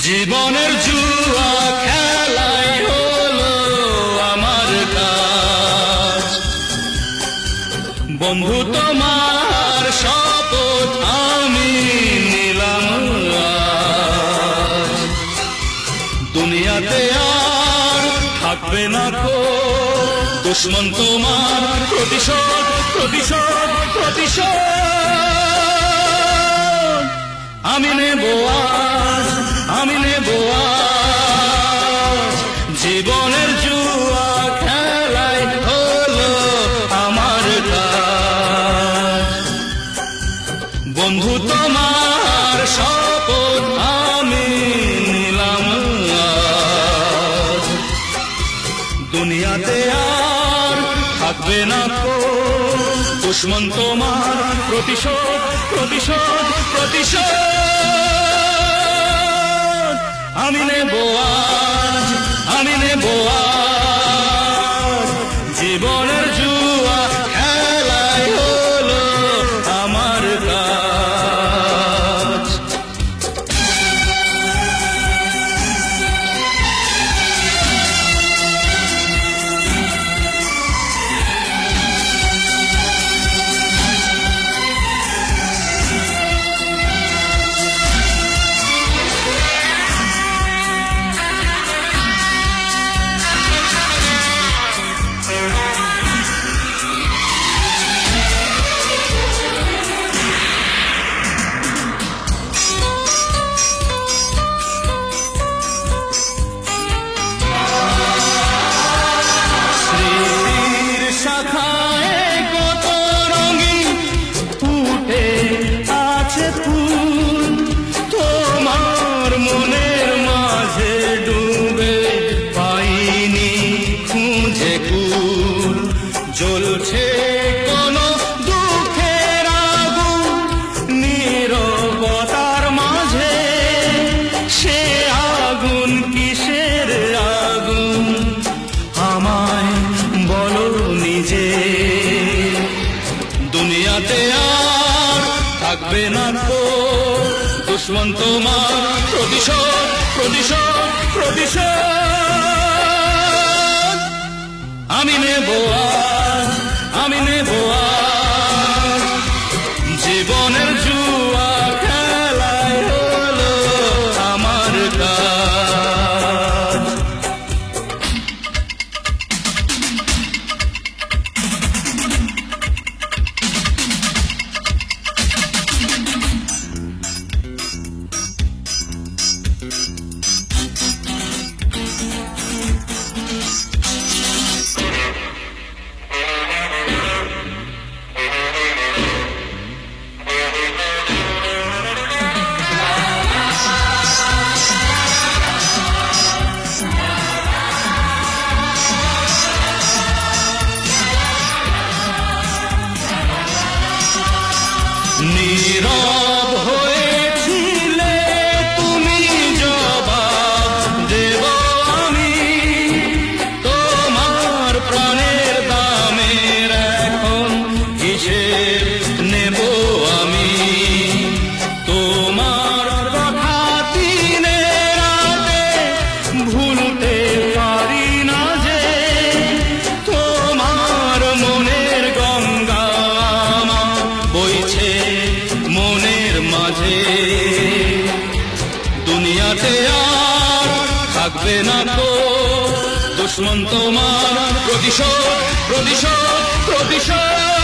জীবনের জুয়া খেলাই হলো আমার কাজ। বন্ধু তোমার শপথ আমি নিলাম আজ। দুনিয়াতে আর থাকবে না কো দুশ্মন তোমার প্রতিশোধ প্রতিশোধ প্রতিশোধ আমি নেব আজ, আমি নেব আজ। জীবনের জুয়া খেলাই হলো আমার কাজ। বন্ধু তোমার শপথ আমি নিলাম আজ। দুনিয়াতে আর থাকবে না কো দুশ্মন তোমার প্রতিশোধ প্রতিশোধ প্রতিশোধ আমি নেব আজ, আমি নেব আজ। জীবনের জুয়া খেলাই হলো আমার কাজ। জ্বলছে কোন দুঃখের আগুন নীরবতার মাঝে, সে আগুন কিসের আগুন আমায় বলো নিজে। দুনিয়াতে আর থাকবে না তো দুশ্মন তোমার প্রতিশোধ প্রতিশোধ প্রতিশোধ আমি নেব আজ, আমি নেব আজ। জীবনের জুয়া খেলাই হলো আমার কাজ। নীরব হয়েছিলে তুমি, জবাব দেব আমি। তোমার প্রাণের দামের এখন হিসেব নেব আমি। তোমার কথা দিনে রাতে ভুলতে পারি না যে, তোমার মনের গঙ্গা বইছে মনের মাঝে। দুনিয়াতে আর থাকবে না তো দুশ্মন তোমার প্রতিশোধ প্রতিশোধ প্রতিশোধ